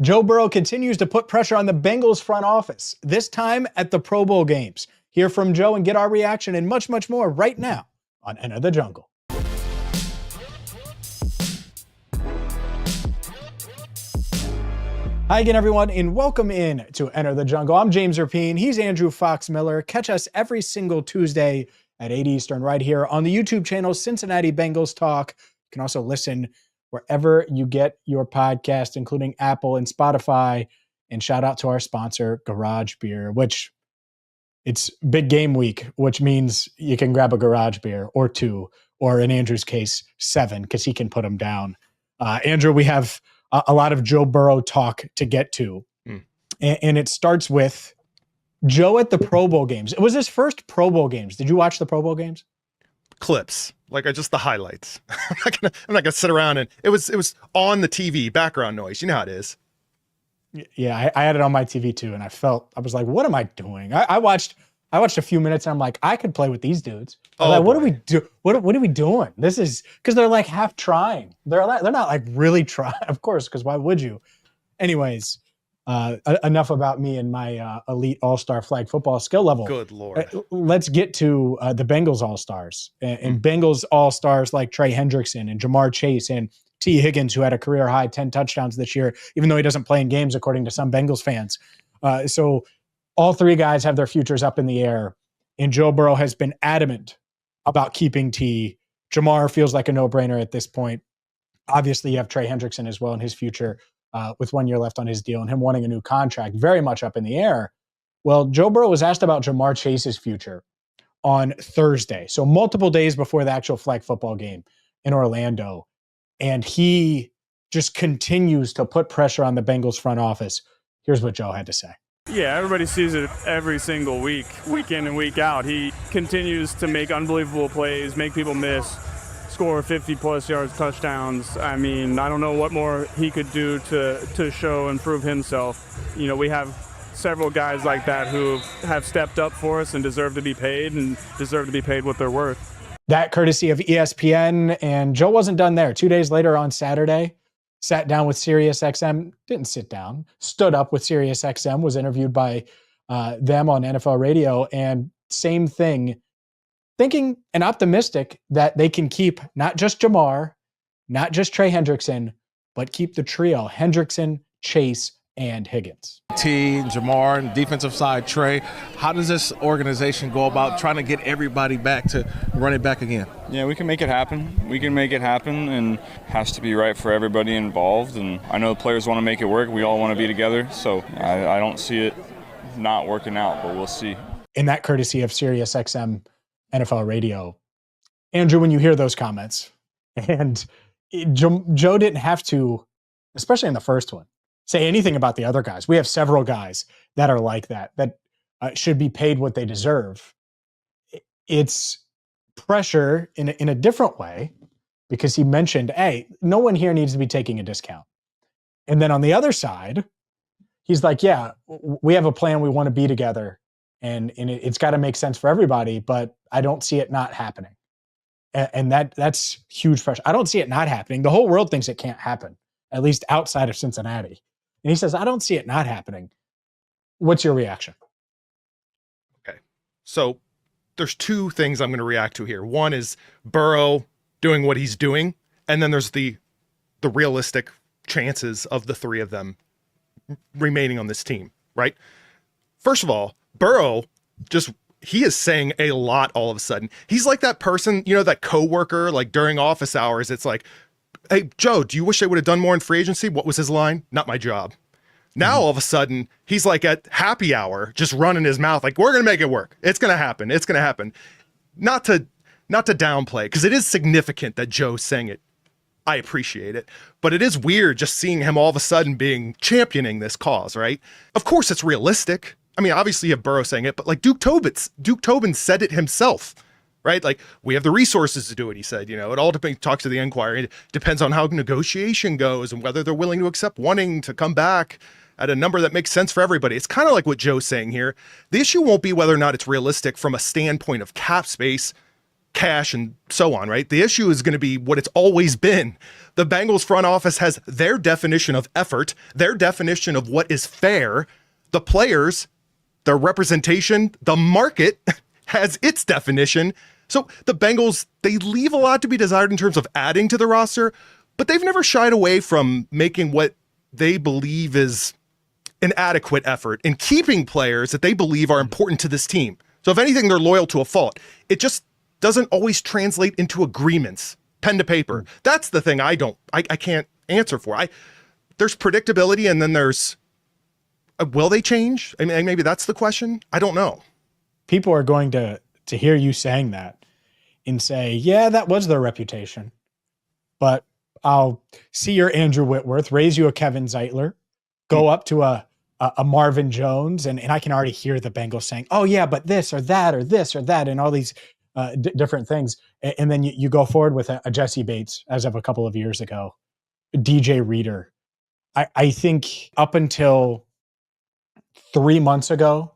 Joe Burrow continues to put pressure on the Bengals front office, this time at the Pro Bowl games. Hear from Joe and get our reaction and much, much more right now on Enter the Jungle. Hi again, everyone, and welcome in to Enter the Jungle. I'm James Rapien. He's Andrew Fox Miller. Catch us every single Tuesday at 8 Eastern right here on the YouTube channel, Cincinnati Bengals Talk. You can also listen wherever you get your podcast, including Apple and Spotify. And shout out to our sponsor, Garage Beer, which it's big game week, which means you can grab a Garage Beer or two, or in Andrew's case, 7, because he can put them down. Andrew, we have a lot of Joe Burrow talk to get to. And it starts with Joe at the Pro Bowl games. It was his first Pro Bowl games. Did you watch the Pro Bowl games? Clips, like just the highlights. I'm not gonna sit around and it was on the TV, background noise. You know how it is. Yeah, I had it on my TV too, and I was like, what am I doing? I watched a few minutes and I'm like, I could play with these dudes. What do we do? What are we doing? This is because they're like half trying. They're not like really trying, of course, because why would you? Anyways, enough about me and my elite all-star flag football skill level. Good Lord. Let's get to the Bengals all-stars and Bengals all-stars like Trey Hendrickson and Jamar Chase and Tee Higgins, who had a career high 10 touchdowns this year, even though he doesn't play in games, according to some Bengals fans. So all three guys have their futures up in the air, and Joe Burrow has been adamant about keeping Tee. Jamar feels like a no-brainer at this point. Obviously, you have Trey Hendrickson as well in his future with 1 year left on his deal and him wanting a new contract, very much up in the air. Well, Joe Burrow was asked about Jamar Chase's future on Thursday, so multiple days before the actual flag football game in Orlando, and he just continues to put pressure on the Bengals front office. Here's what Joe had to say. Yeah, everybody sees it every single week, week in and week out. He continues to make unbelievable plays, make people miss, score 50-plus yards, touchdowns. I mean, I don't know what more he could do to show and prove himself. You know, we have several guys like that who have stepped up for us and deserve to be paid what they're worth. That courtesy of ESPN, and Joe wasn't done there. 2 days later on Saturday, sat down with SiriusXM, didn't sit down, stood up with SiriusXM, was interviewed by them on NFL radio, and same thing, thinking and optimistic that they can keep not just Jamar, not just Trey Hendrickson, but keep the trio, Hendrickson, Chase, and Higgins. T, Jamar, and defensive side, Trey. How does this organization go about trying to get everybody back to run it back again? Yeah, we can make it happen. We can make it happen, and it has to be right for everybody involved. And I know the players want to make it work. We all want to be together. So I don't see it not working out, but we'll see. In that courtesy of SiriusXM NFL radio, Andrew, when you hear those comments, and Joe didn't have to, especially in the first one, say anything about the other guys. We have several guys that are like that should be paid what they deserve. It's pressure in a different way, because he mentioned, hey, no one here needs to be taking a discount. And then on the other side, he's like, yeah, we have a plan. We want to be together, and it's got to make sense for everybody, but I don't see it not happening. And that's huge pressure. I don't see it not happening. The whole world thinks it can't happen, at least outside of Cincinnati. And he says, I don't see it not happening. What's your reaction? Okay. So there's two things I'm going to react to here. One is Burrow doing what he's doing. And then there's the realistic chances of the three of them remaining on this team, right? First of all, Burrow he is saying a lot all of a sudden. He's like that person, that coworker, like during office hours, it's like, hey, Joe, do you wish I would have done more in free agency? What was his line? Not my job. Now, all of a sudden, he's like at happy hour, just running his mouth like, we're going to make it work. It's going to happen. It's going to happen. Not to downplay, because it is significant that Joe's saying it. I appreciate it. But it is weird just seeing him all of a sudden championing this cause, right? Of course, it's realistic. I mean, obviously you have Burrow saying it, but like Duke Tobin said it himself. Right? Like, we have the resources to do it, he said. It all depends, talks to the Enquirer. It depends on how negotiation goes and whether they're willing to accept wanting to come back at a number that makes sense for everybody. It's kind of like what Joe's saying here. The issue won't be whether or not it's realistic from a standpoint of cap space. cash and so on, right? The issue is going to be what it's always been. The Bengals front office has their definition of effort, their definition of what is fair. The players, their representation, the market has its definition. So the Bengals, they leave a lot to be desired in terms of adding to the roster, but they've never shied away from making what they believe is an adequate effort in keeping players that they believe are important to this team. So if anything, they're loyal to a fault. It just doesn't always translate into agreements, pen to paper. That's the thing I can't answer for. There's predictability, and then there's, will they change? I mean, maybe that's the question. I don't know. People are going to hear you saying that and say, yeah, that was their reputation. But I'll see your Andrew Whitworth, raise you a Kevin Zeitler, go up to a Marvin Jones, and I can already hear the Bengals saying, oh yeah, but this or that or this or that, and all these different things. And then you go forward with a Jesse Bates as of a couple of years ago, DJ Reader. I think up until 3 months ago,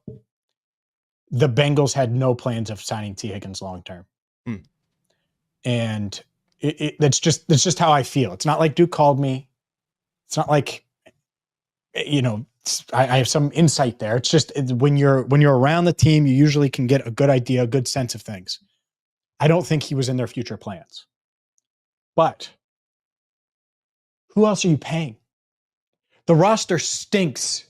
the Bengals had no plans of signing Tee Higgins long-term. And that's just how I feel. It's not like Duke called me. It's not like, I have some insight there. It's just when you're around the team, you usually can get a good idea, a good sense of things. I don't think he was in their future plans. But who else are you paying? The roster stinks.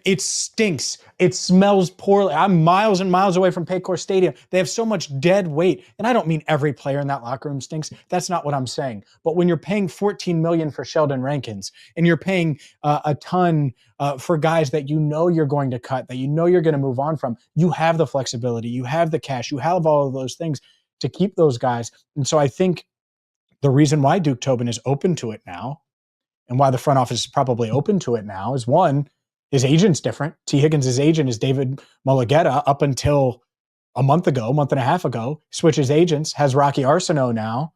It stinks. It smells poorly. I'm miles and miles away from Paycor Stadium. They have so much dead weight. And I don't mean every player in that locker room stinks. That's not what I'm saying. But when you're paying $14 million for Sheldon Rankins, and you're paying a ton for guys that you know you're going to cut, that you know you're going to move on from, you have the flexibility, you have the cash, you have all of those things to keep those guys. And so I think the reason why Duke Tobin is open to it now, and why the front office is probably open to it now, is one, his agent's different. Tee Higgins' agent is David Mulugeta. Up until a month and a half ago, switches agents, has Rocky Arsenault now,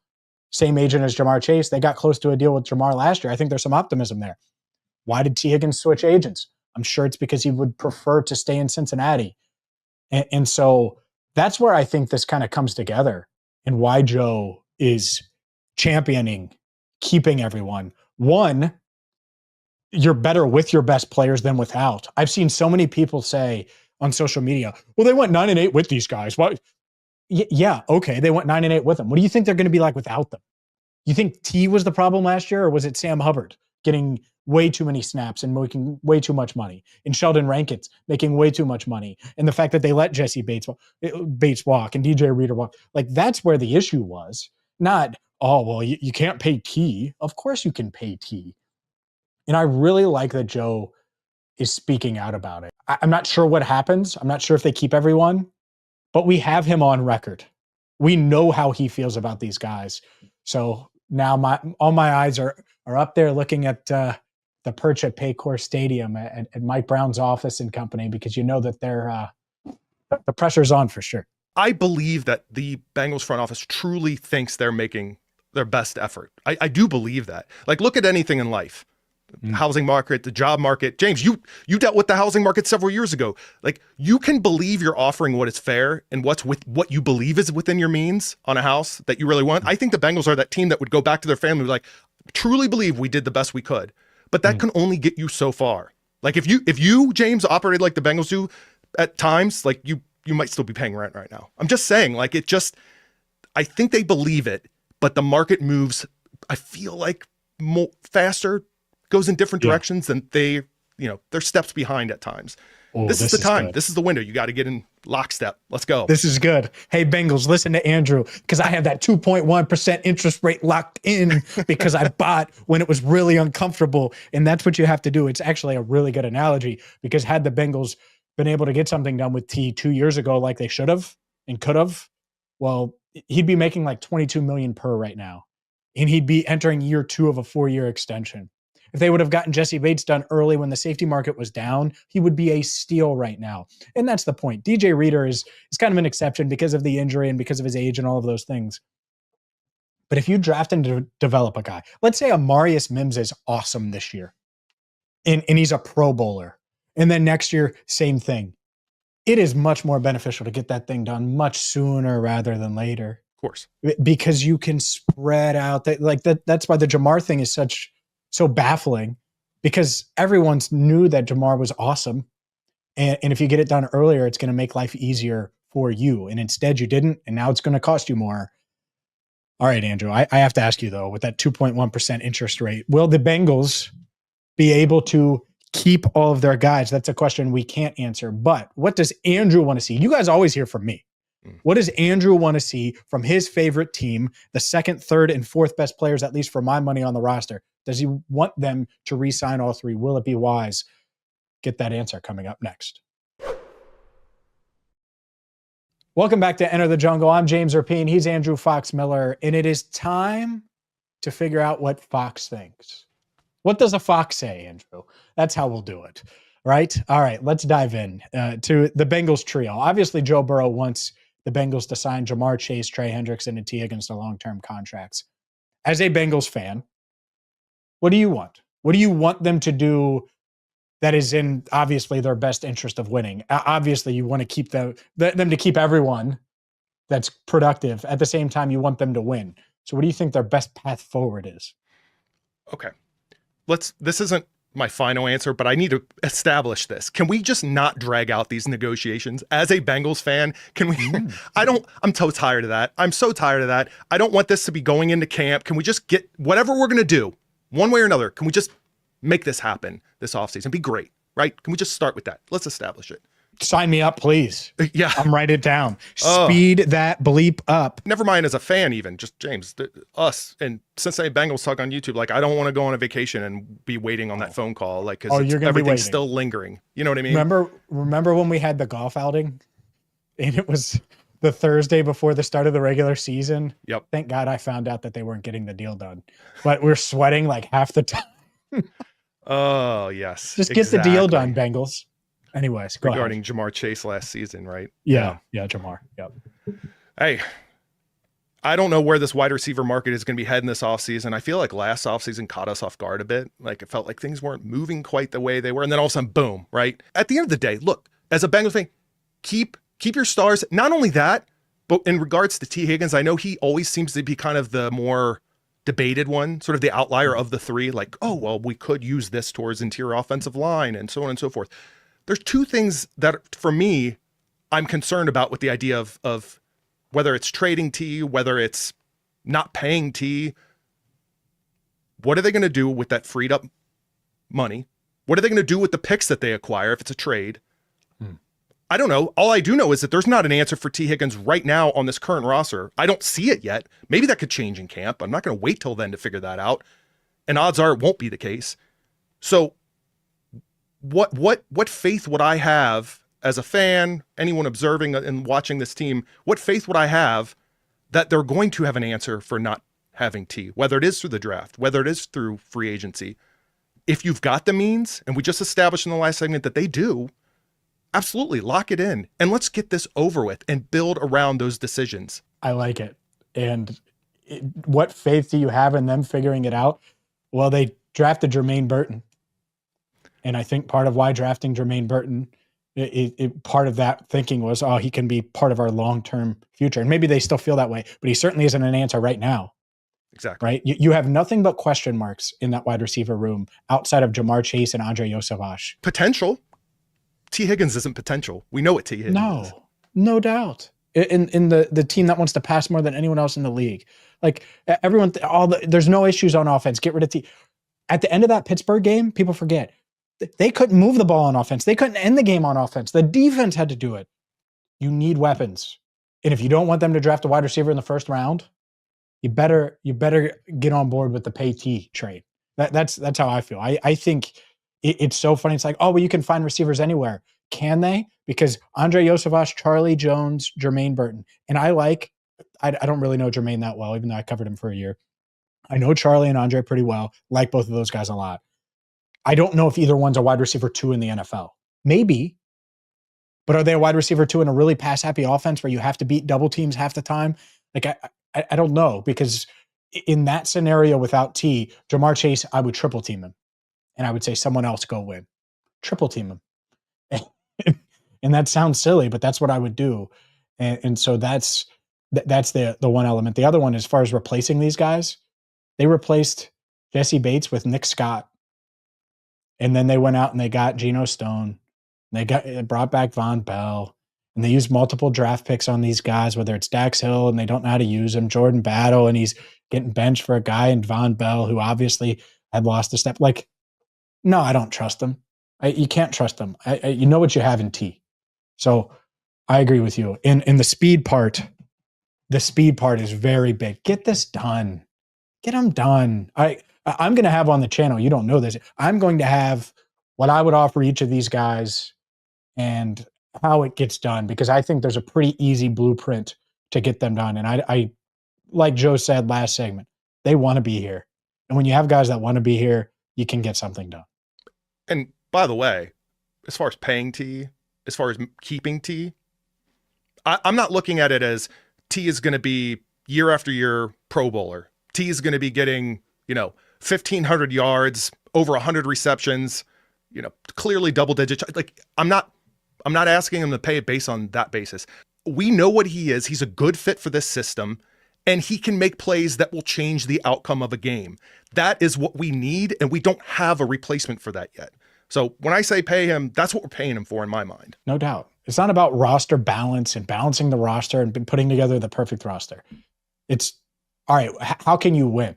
same agent as Jamar Chase. They got close to a deal with Jamar last year. I think there's some optimism there. Why did Tee Higgins switch agents? I'm sure it's because he would prefer to stay in Cincinnati. And so that's where I think this kind of comes together, and why Joe is championing keeping everyone. One, you're better with your best players than without. I've seen so many people say on social media, well, they went 9-8 with these guys. Why? Yeah, okay, they went 9-8 with them. What do you think they're going to be like without them? You think T was the problem last year, or was it Sam Hubbard getting way too many snaps and making way too much money, and Sheldon Rankins making way too much money, and the fact that they let Jesse Bates walk and DJ Reader walk? Like, that's where the issue was. Not, oh, well, you can't pay T. Of course you can pay T. And I really like that Joe is speaking out about it. I'm not sure what happens. I'm not sure if they keep everyone, but we have him on record. We know how he feels about these guys. So now all my eyes are up there looking at the perch at Paycor Stadium at Mike Brown's office and company, because you know that the pressure's on for sure. I believe that the Bengals front office truly thinks they're making their best effort. I do believe that. Like, look at anything in life. Housing market, the job market. James, you dealt with the housing market several years ago. Like, you can believe you're offering what is fair and what you believe is within your means on a house that you really want. I think the Bengals are that team that would go back to their family like, truly believe we did the best we could. But that can only get you so far. Like, if you James, operated like the Bengals do at times, like you might still be paying rent right now. I'm just saying, like, I think they believe it, but the market moves, I feel like, more faster, goes in different directions than they're steps behind at times. Oh, this is the time. This is the window. You got to get in lockstep. Let's go. This is good. Hey, Bengals, listen to Andrew, because I have that 2.1% interest rate locked in because I bought when it was really uncomfortable. And that's what you have to do. It's actually a really good analogy, because had the Bengals been able to get something done with T 2 years ago, like they should have and could have, well, he'd be making like $22 million per right now. And he'd be entering year 2 of a 4-year extension. If they would have gotten Jesse Bates done early when the safety market was down, he would be a steal right now. And that's the point. DJ Reader is kind of an exception because of the injury and because of his age and all of those things. But if you draft and develop a guy, let's say Amarius Mims is awesome this year, and he's a Pro Bowler. And then next year, same thing. it is much more beneficial to get that thing done much sooner rather than later. Of course. Because you can spread out that's why the Jamar thing is so baffling, because everyone's knew that Jamar was awesome. And if you get it done earlier, it's going to make life easier for you. And instead you didn't, and now it's going to cost you more. All right, Andrew, I have to ask you though, with that 2.1% interest rate, will the Bengals be able to keep all of their guys? That's a question we can't answer. But what does Andrew want to see? You guys always hear from me. What does Andrew want to see from his favorite team, the second, third, and fourth best players, at least for my money on the roster? Does he want them to re-sign all three? Will it be wise? Get that answer coming up next. Welcome back to Enter the Jungle. I'm James Rapien. He's Andrew Fox Miller, and it is time to figure out what Fox thinks. What does a fox say, Andrew? That's how we'll do it, right? All right, let's dive in to the Bengals trio. Obviously, Joe Burrow wants the Bengals to sign Jamar Chase, Trey Hendrickson, and Tee Higgins to long-term contracts. As a Bengals fan, what do you want? What do you want them to do that is in, obviously, their best interest of winning? Obviously, you want to keep them to keep everyone that's productive. At the same time, you want them to win. So what do you think their best path forward is? Okay. This isn't my final answer, but I need to establish this. Can we just not drag out these negotiations? As a Bengals fan, can we? I'm so tired of that. I'm so tired of that. I don't want this to be going into camp. Can we just get whatever we're going to do, one way or another? Can we just make this happen this offseason? Be great, right? Can we just start with that? Let's establish it. Sign me up, please. Yeah. I'm write it down. Speed that bleep up. Never mind as a fan, even just James, us and Cincinnati Bengals talk on YouTube. Like, I don't want to go on a vacation and be waiting on that phone call. Like, because everything's still lingering. You know what I mean? Remember when we had the golf outing and it was the Thursday before the start of the regular season? Yep. Thank God I found out that they weren't getting the deal done, but we're sweating like half the time. Oh yes. Just get the deal done, Bengals. Anyways, regarding Jamar Chase last season, right? Yeah, Jamar. Yep. Hey, I don't know where this wide receiver market is going to be heading this offseason. I feel like last offseason caught us off guard a bit. Like, it felt like things weren't moving quite the way they were. And then all of a sudden, boom, right? At the end of the day, look, as a Bengals fan, keep your stars. Not only that, but in regards to Tee Higgins, I know he always seems to be kind of the more debated one, sort of the outlier of the three. Like, oh, well, we could use this towards interior offensive line and so on and so forth. There's two things that, for me, I'm concerned about with the idea of whether it's trading T, whether it's not paying T. What are they going to do with that freed up money? What are they going to do with the picks that they acquire if it's a trade? I don't know. All I do know is that there's not an answer for Tee Higgins right now on this current roster. I don't see it yet. Maybe that could change in camp. I'm not going to wait till then to figure that out. And odds are it won't be the case. So what faith would I have as a fan, anyone observing and watching this team, what faith would I have that they're going to have an answer for not having T, whether it is through the draft, whether it is through free agency? If you've got the means, and we just established in the last segment that they do, absolutely lock it in and let's get this over with and build around those decisions. I like it. And what faith do you have in them figuring it out? Well, they drafted Jermaine Burton. And I think part of why drafting Jermaine Burton, part of that thinking was, oh, he can be part of our long-term future. And maybe they still feel that way, but he certainly isn't an answer right now. Exactly. Right? You have nothing but question marks in that wide receiver room outside of Jamar Chase and Andre Yosavash. Potential. Tee Higgins isn't potential. We know what Tee Higgins is. No doubt. In the team that wants to pass more than anyone else in the league. Like, everyone, there's no issues on offense. Get rid of T. At the end of that Pittsburgh game, people forget, they couldn't move the ball on offense. They couldn't end the game on offense. The defense had to do it. You need weapons. And if you don't want them to draft a wide receiver in the first round, you better get on board with the pay T trade. That's how I feel. I think it's so funny. It's like, oh, well, you can find receivers anywhere. Can they? Because Andre Yosavash, Charlie Jones, Jermaine Burton. And I don't really know Jermaine that well, even though I covered him for a year. I know Charlie and Andre pretty well. Like both of those guys a lot. I don't know if either one's a wide receiver 2 in the NFL. Maybe. But are they a wide receiver 2 in a really pass-happy offense where you have to beat double teams half the time? Like, I don't know, because in that scenario without T, Jamar Chase, I would triple team him. And I would say someone else go win. Triple team him. And that sounds silly, but that's what I would do. And so that's the one element. The other one, as far as replacing these guys, they replaced Jesse Bates with Nick Scott. And then they went out and they got Geno Stone. They brought back Von Bell. And they used multiple draft picks on these guys, whether it's Dax Hill and they don't know how to use him, Jordan Battle, and he's getting benched for a guy in Von Bell who obviously had lost a step. Like, no, I don't trust him. You can't trust him. You know what you have in T. So I agree with you. In the speed part is very big. Get this done. Get them done. I'm going to have on the channel, you don't know this, I'm going to have what I would offer each of these guys and how it gets done, because I think there's a pretty easy blueprint to get them done. And I like Joe said last segment, they want to be here. And when you have guys that want to be here, you can get something done. And by the way, as far as paying T, as far as keeping T, I'm not looking at it as T is going to be year after year Pro Bowler. T is going to be getting, 1,500 yards, over 100 receptions, clearly double digit. Like, I'm not asking him to pay it based on that basis. We know what he is. He's a good fit for this system, and he can make plays that will change the outcome of a game. That is what we need, and we don't have a replacement for that yet. So when I say pay him, that's what we're paying him for in my mind. No doubt. It's not about roster balance and balancing the roster and putting together the perfect roster. It's, all right, how can you win?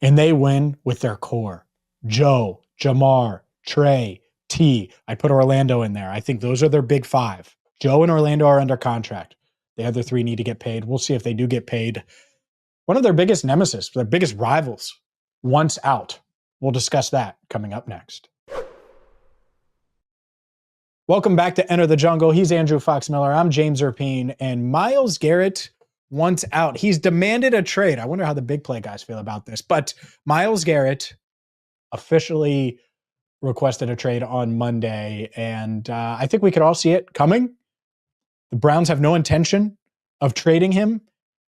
And they win with their core. Joe, Jamar, Trey, T. I put Orlando in there. I think those are their big five. Joe and Orlando are under contract. The other three need to get paid. We'll see if they do get paid. One of their biggest nemesis, their biggest rivals, once out. We'll discuss that coming up next. Welcome back to Enter the Jungle. He's Andrew Fox Miller. I'm James Rapien. And Myles Garrett once out. He's demanded a trade. I wonder how the big play guys feel about this. But Myles Garrett officially requested a trade on Monday. And I think we could all see it coming. The Browns have no intention of trading him.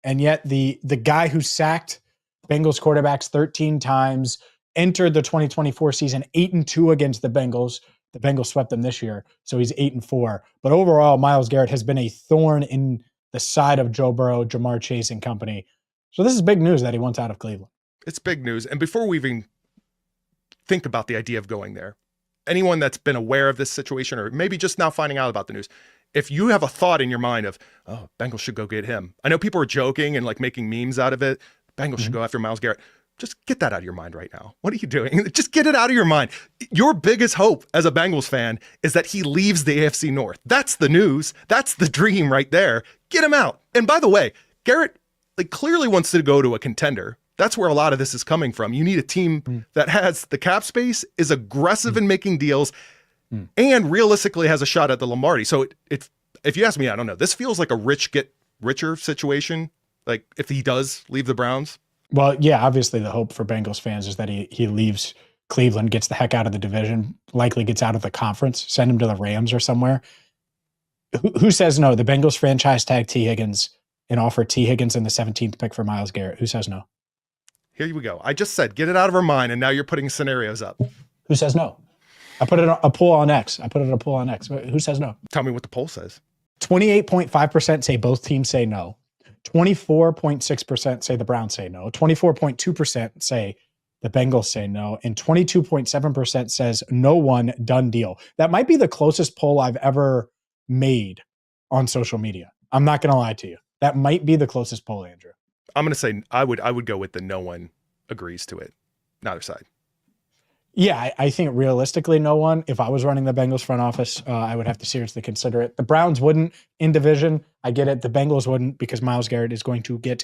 And yet the guy who sacked Bengals quarterbacks 13 times, entered the 2024 season 8-2 against the Bengals. The Bengals swept them this year, so he's 8-4. But overall, Myles Garrett has been a thorn in the side of Joe Burrow, Jamar Chase, and company. So this is big news that he wants out of Cleveland. It's big news. And before we even think about the idea of going there, anyone that's been aware of this situation or maybe just now finding out about the news, if you have a thought in your mind of, oh, Bengals should go get him. I know people are joking and like making memes out of it. Bengals should go after Myles Garrett. Just get that out of your mind right now. What are you doing? Just get it out of your mind. Your biggest hope as a Bengals fan is that he leaves the AFC North. That's the news. That's the dream right there. Get him out. And by the way, Garrett clearly wants to go to a contender. That's where a lot of this is coming from. You need a team that has the cap space, is aggressive in making deals, and realistically has a shot at the Lombardi. So if you ask me, I don't know. This feels like a rich get richer situation. Like if he does leave the Browns. Well, yeah, obviously the hope for Bengals fans is that he leaves Cleveland, gets the heck out of the division, likely gets out of the conference, send him to the Rams or somewhere. Who says no? The Bengals franchise tag Tee Higgins and offer Tee Higgins in the 17th pick for Myles Garrett. Who says no? Here we go. I just said, get it out of our mind, and now you're putting scenarios up. Who says no? I put it on a poll on X. Who says no? Tell me what the poll says. 28.5% say both teams say no. 24.6% say the Browns say no. 24.2% say the Bengals say no. And 22.7% says no one, done deal. That might be the closest poll I've ever made on social media. I'm not going to lie to you. That might be the closest poll, Andrew. I'm going to say I would go with the no one agrees to it. Neither side. Yeah, I think realistically, no one. If I was running the Bengals front office, I would have to seriously consider it. The Browns wouldn't in division. I get it. The Bengals wouldn't because Myles Garrett is going to get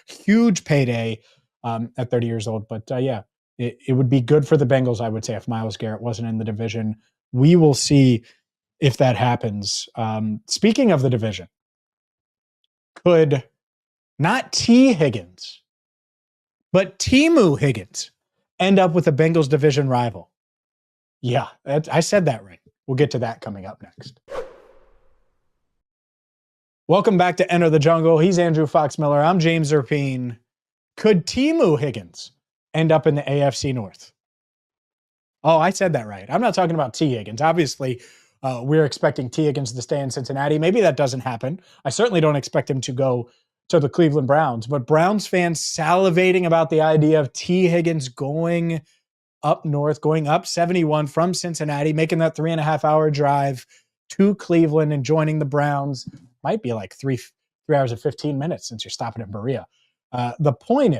huge payday at 30 years old. But yeah, it would be good for the Bengals, I would say, if Myles Garrett wasn't in the division. We will see if that happens. Speaking of the division, could not Tee Higgins, but Temu Higgins end up with a Bengals division rival? Yeah, I said that right. We'll get to that coming up next. Welcome back to Enter the Jungle. He's Andrew Fox Miller. I'm James Rapien. Could Temu Higgins end up in the AFC North? Oh, I said that right. I'm not talking about Tee Higgins. Obviously, We're expecting Tee Higgins to stay in Cincinnati. Maybe that doesn't happen. I certainly don't expect him to go to the Cleveland Browns, but Browns fans salivating about the idea of Tee Higgins going up north, going up 71 from Cincinnati, making that 3.5-hour drive to Cleveland and joining the Browns. Might be like 3 hours and 15 minutes since you're stopping at Berea. The point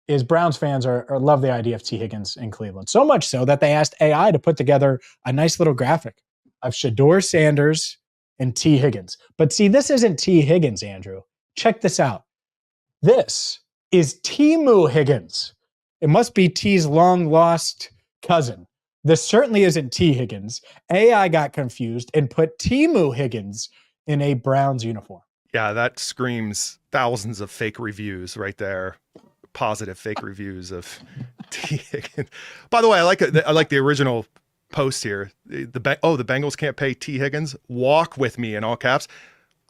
is Browns fans love the idea of Tee Higgins in Cleveland. So much so that they asked AI to put together a nice little graphic of Shedeur Sanders and Tee Higgins. But see, this isn't Tee Higgins, Andrew. Check this out. This is Timu Higgins. It must be T's long-lost cousin. This certainly isn't Tee Higgins. AI got confused and put Timu Higgins in a Browns uniform. Yeah, that screams thousands of fake reviews right there. Positive fake reviews of Tee Higgins. By the way, I like the original post here. The Bengals can't pay Tee Higgins. Walk with me in all caps.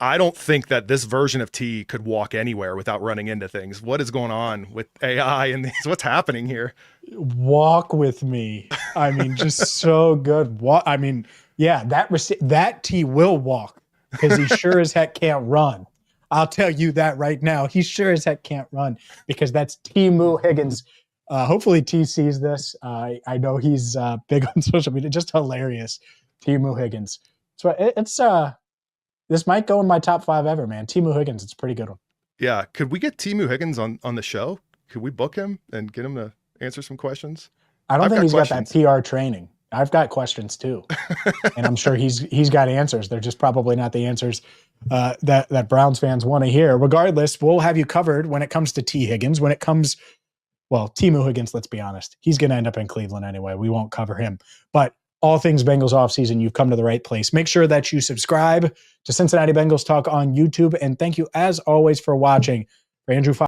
I don't think that this version of T could walk anywhere without running into things. What is going on with AI and these? What's happening here? Walk with me. I mean, just so good. I mean, yeah, that T will walk because he sure as heck can't run. I'll tell you that right now. He sure as heck can't run because that's Timu Higgins. Hopefully T sees this. I know he's big on social media. Just hilarious. Timu Higgins. So it's this might go in my top 5 ever, man. Timu Higgins, it's a pretty good one. Yeah. Could we get Timu Higgins on the show? Could we book him and get him to answer some questions? I don't think he's got that PR training. I've got questions too. And I'm sure he's got answers. They're just probably not the answers that Browns fans want to hear. Regardless, we'll have you covered when it comes to Tee Higgins. When it comes, well, Timu Higgins, let's be honest. He's going to end up in Cleveland anyway. We won't cover him. But all things Bengals offseason, you've come to the right place. Make sure that you subscribe to Cincinnati Bengals Talk on YouTube. And thank you, as always, for watching. For Andrew